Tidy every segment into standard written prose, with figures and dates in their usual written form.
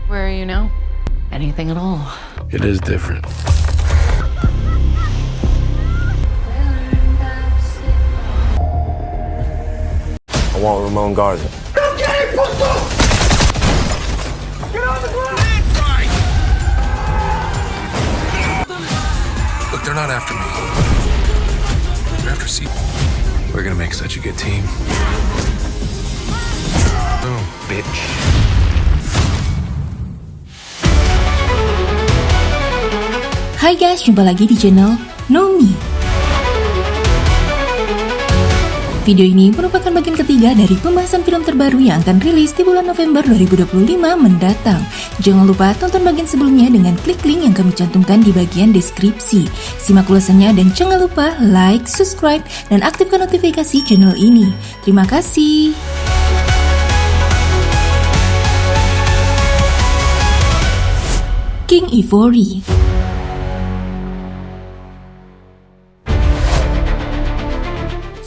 Where are you now? Anything at all? It is different. I want Ramon Garza. Look, they're not after me. They're after C. We're gonna make such a good team. Oh, bitch. Hai guys, jumpa lagi di channel Nomi. Video ini merupakan bagian ketiga dari pembahasan film terbaru yang akan rilis di bulan November 2025 mendatang. Jangan lupa tonton bagian sebelumnya dengan klik link yang kami cantumkan di bagian deskripsi. Simak ulasannya dan jangan lupa like, subscribe, dan aktifkan notifikasi channel ini. Terima kasih. King Ivory.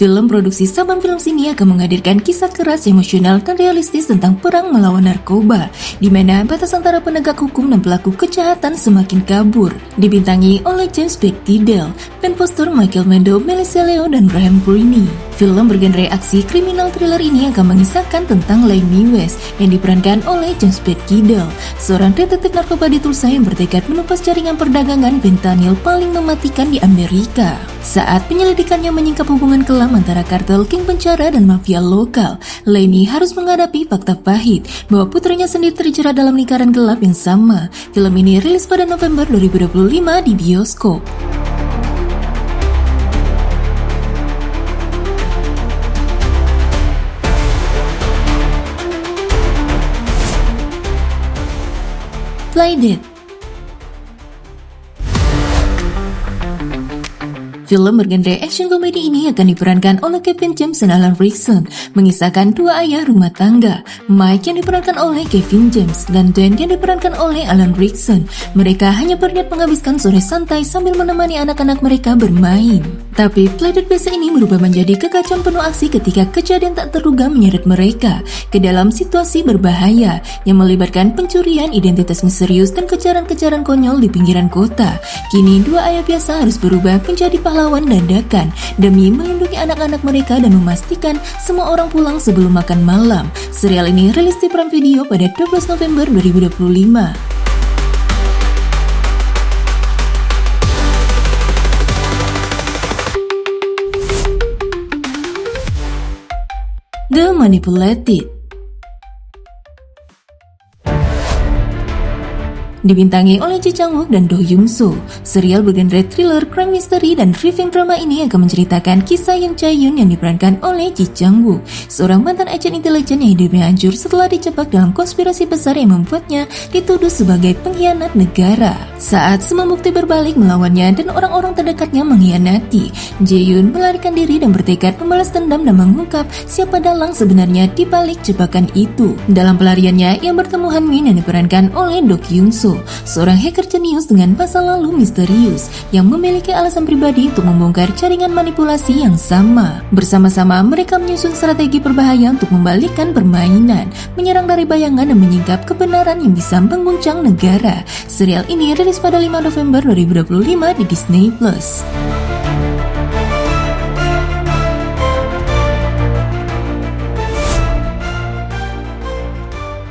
Film produksi Saban Films ini akan menghadirkan kisah keras, emosional, dan realistis tentang perang melawan narkoba, di mana batas antara penegak hukum dan pelaku kejahatan semakin kabur. Dibintangi oleh James Baddiel, Ben Foster, Michael Mando, Melissa Leo, dan Graham Greene. Film bergenre aksi kriminal thriller ini akan mengisahkan tentang Lenny West yang diperankan oleh James Baddiel, seorang detektif narkoba di Tulsa yang bertekad menumpas jaringan perdagangan fentanyl paling mematikan di Amerika. Saat penyelidikannya menyingkap hubungan kelam antara kartel King Penjara dan mafia lokal, Lenny harus menghadapi fakta pahit bahwa putranya sendiri terjerat dalam lingkaran gelap yang sama. Film ini rilis pada November 2025 di bioskop. Play Dead. Film bergenre action komedi ini akan diperankan oleh Kevin James dan Alan Rickson, mengisahkan dua ayah rumah tangga, Mike yang diperankan oleh Kevin James dan Dan yang diperankan oleh Alan Rickson. Mereka hanya berniat menghabiskan sore santai sambil menemani anak-anak mereka bermain. Tapi Play Dead biasa ini berubah menjadi kekacauan penuh aksi ketika kejadian tak terduga menyeret mereka ke dalam situasi berbahaya yang melibatkan pencurian, identitas misterius, dan kejaran-kejaran konyol di pinggiran kota. Kini dua ayah biasa harus berubah menjadi pahlawan dadakan demi melindungi anak-anak mereka dan memastikan semua orang pulang sebelum makan malam. Serial ini rilis di Prime Video pada 12 November 2025. The Manipulated. Dibintangi oleh Ji Chang Wook dan Do Young So, serial bergenre thriller, crime mystery, dan revenge drama ini akan menceritakan kisah Young Chae Yoon yang diperankan oleh Ji Chang Wook, seorang mantan agen intelijen yang hidupnya hancur setelah dijebak dalam konspirasi besar yang membuatnya dituduh sebagai pengkhianat negara. Saat semua bukti berbalik melawannya dan orang-orang terdekatnya mengkhianati, Jae Yoon melarikan diri dan bertekad membalas dendam dan mengungkap siapa dalang sebenarnya di balik jebakan itu. Dalam pelariannya, ia bertemu Han Min yang diperankan oleh Do Kyung So, seorang hacker jenius dengan masa lalu misterius yang memiliki alasan pribadi untuk membongkar jaringan manipulasi yang sama. Bersama-sama mereka menyusun strategi berbahaya untuk membalikkan permainan, menyerang dari bayangan dan menyingkap kebenaran yang bisa mengguncang negara. Serial ini rilis pada 5 November 2025 di Disney+.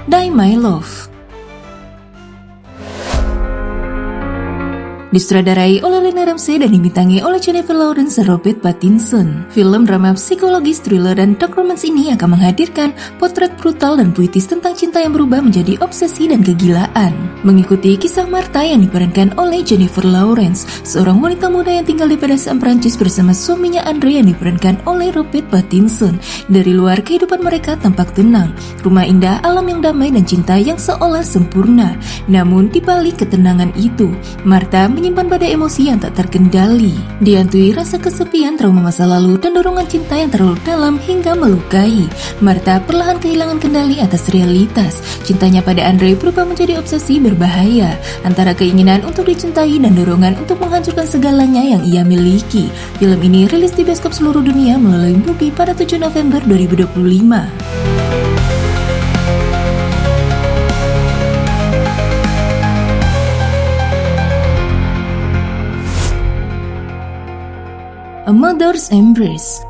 Die My Love. Disutradarai oleh Lena Ramsey dan dibintangi oleh Jennifer Lawrence dan Robert Pattinson. Film drama psikologis, thriller, dan dark romance ini akan menghadirkan potret brutal dan puitis tentang cinta yang berubah menjadi obsesi dan kegilaan. Mengikuti kisah Martha yang diperankan oleh Jennifer Lawrence, seorang wanita muda yang tinggal di pedesaan Prancis bersama suaminya Andre yang diperankan oleh Robert Pattinson. Dari luar, kehidupan mereka tampak tenang, rumah indah, alam yang damai, dan cinta yang seolah sempurna. Namun di balik ketenangan itu, Martha menyimpan pada emosi yang tak terkendali, dihantui rasa kesepian, trauma masa lalu, dan dorongan cinta yang terlalu dalam hingga melukai. Martha perlahan kehilangan kendali atas realitas. Cintanya pada Andre berubah menjadi obsesi berbahaya antara keinginan untuk dicintai dan dorongan untuk menghancurkan segalanya yang ia miliki. Film ini rilis di bioskop seluruh dunia melalui Mubi pada 7 November 2025. A Mother's Embrace.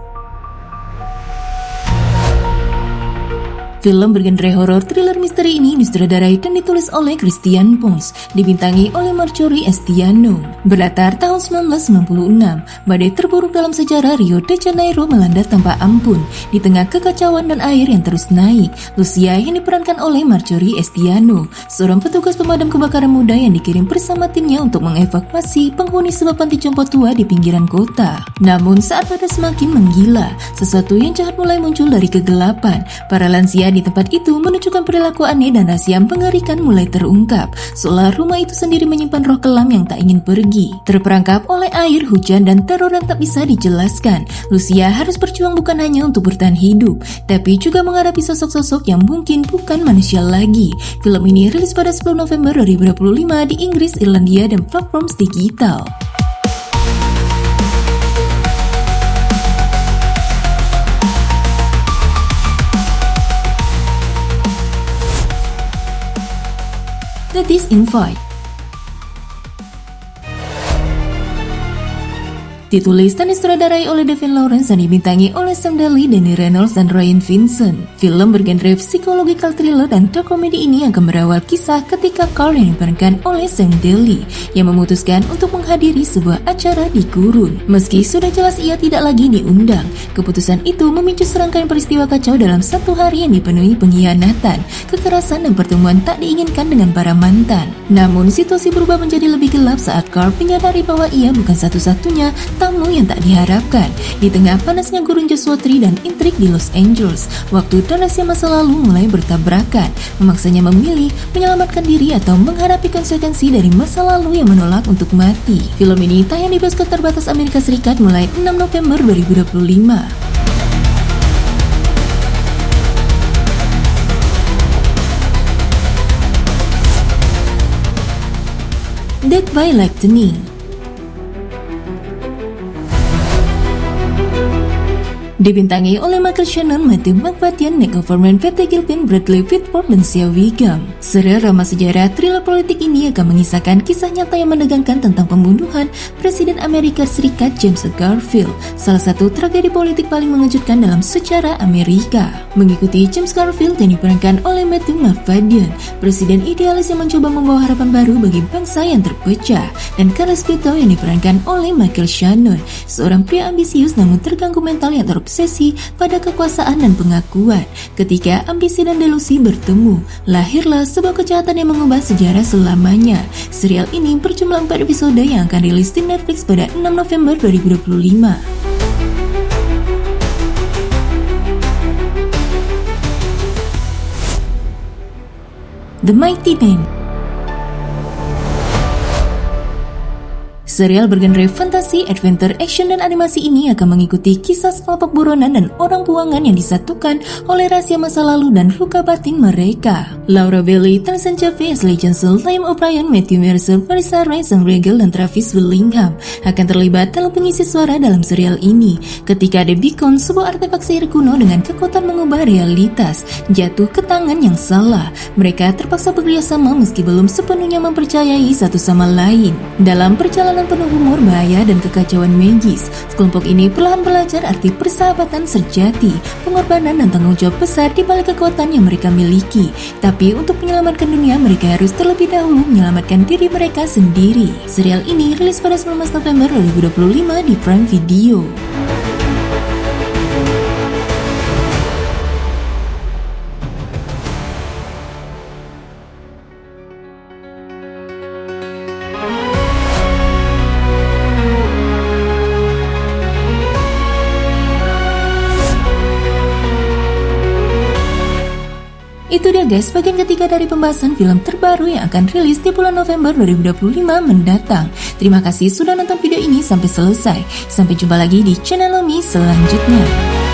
Film bergenre horor thriller misteri ini disutradarai dan ditulis oleh Christian Pons, dibintangi oleh Marjorie Estiano. Berlatar tahun 1996, badai terburuk dalam sejarah Rio de Janeiro melanda tanpa ampun. Di tengah kekacauan dan air yang terus naik, Lucia yang diperankan oleh Marjorie Estiano, seorang petugas pemadam kebakaran muda yang dikirim bersama timnya untuk mengevakuasi penghuni sebuah panti jompo tua di pinggiran kota. Namun saat badai semakin menggila, sesuatu yang jahat mulai muncul dari kegelapan. Para lansia di tempat itu menunjukkan perilaku aneh dan rahasia mengerikan mulai terungkap, seolah rumah itu sendiri menyimpan roh kelam yang tak ingin pergi. Terperangkap oleh air, hujan, dan teror yang tak bisa dijelaskan, Lucia harus berjuang bukan hanya untuk bertahan hidup, tapi juga menghadapi sosok-sosok yang mungkin bukan manusia lagi. Film ini rilis pada 10 November 2025 di Inggris, Irlandia, dan platform digital. The Disinvite. Ditulis dan disutradarai oleh Devin Lawrence dan dibintangi oleh Sam Daly, Danny Reynolds, dan Ryan Vincent. Film bergenre psychological thriller dan dark comedy ini akan berawal kisah ketika Carl yang diperankan oleh Sam Daly yang memutuskan untuk menghadiri sebuah acara di gurun. Meski sudah jelas ia tidak lagi diundang, keputusan itu memicu serangkaian peristiwa kacau dalam satu hari yang dipenuhi pengkhianatan, kekerasan, dan pertemuan tak diinginkan dengan para mantan. Namun situasi berubah menjadi lebih gelap saat Carl menyadari bahwa ia bukan satu-satunya tamu yang tak diharapkan. Di tengah panasnya gurun Joshua Tree dan intrik di Los Angeles, waktu dan rahasia masa lalu mulai bertabrakan, memaksanya memilih menyelamatkan diri atau menghadapi konsekuensi dari masa lalu yang menolak untuk mati. Film ini tayang di bioskop terbatas Amerika Serikat mulai 6 November 2025. Dead by Lightning. Dibintangi oleh Michael Shannon, Matthew McFadden, Nick Offerman, Patty Gilpin, Bradley Whitford, dan Sia Wiggum. Serial drama sejarah thriller politik ini akan mengisahkan kisah nyata yang menegangkan tentang pembunuhan Presiden Amerika Serikat James Garfield, salah satu tragedi politik paling mengejutkan dalam sejarah Amerika. Mengikuti James Garfield yang diperankan oleh Matthew McFadden, presiden idealis yang mencoba membawa harapan baru bagi bangsa yang terpecah, dan Carl Spito yang diperankan oleh Michael Shannon, seorang pria ambisius namun terganggu mental yang terobsesi pada kekuasaan dan pengakuan. Ketika ambisi dan delusi bertemu, lahirlah sebuah kejahatan yang mengubah sejarah selamanya. Serial ini berjumlah 4 episode yang akan rilis di Netflix pada 6 November 2025. The Mighty Band. Serial bergenre fantasi, adventure, action, dan animasi ini akan mengikuti kisah sekelompok buronan dan orang buangan yang disatukan oleh rahasia masa lalu dan luka batin mereka. Laura Bailey, Tyson Jeffrey, Ashley Johnson, Liam O'Brien, Matthew Mercer, Marissa Ray, Sam Riegel, dan Travis Willingham akan terlibat dalam pengisi suara dalam serial ini. Ketika The Beacon, sebuah artefak sihir kuno dengan kekuatan mengubah realitas, jatuh ke tangan yang salah, mereka terpaksa bekerjasama meski belum sepenuhnya mempercayai satu sama lain. Dalam perjalanan penuh humor, bahaya, dan kekacauan magis, sekelompok ini perlahan belajar arti persahabatan sejati, pengorbanan, dan tanggung jawab besar di balik kekuatan yang mereka miliki. Tapi untuk menyelamatkan dunia, mereka harus terlebih dahulu menyelamatkan diri mereka sendiri. Serial ini rilis pada 19 November 2025 di Prime Video. Itu dia guys, bagian ketiga dari pembahasan film terbaru yang akan rilis di bulan November 2025 mendatang. Terima kasih sudah nonton video ini sampai selesai. Sampai jumpa lagi di channel Lomi selanjutnya.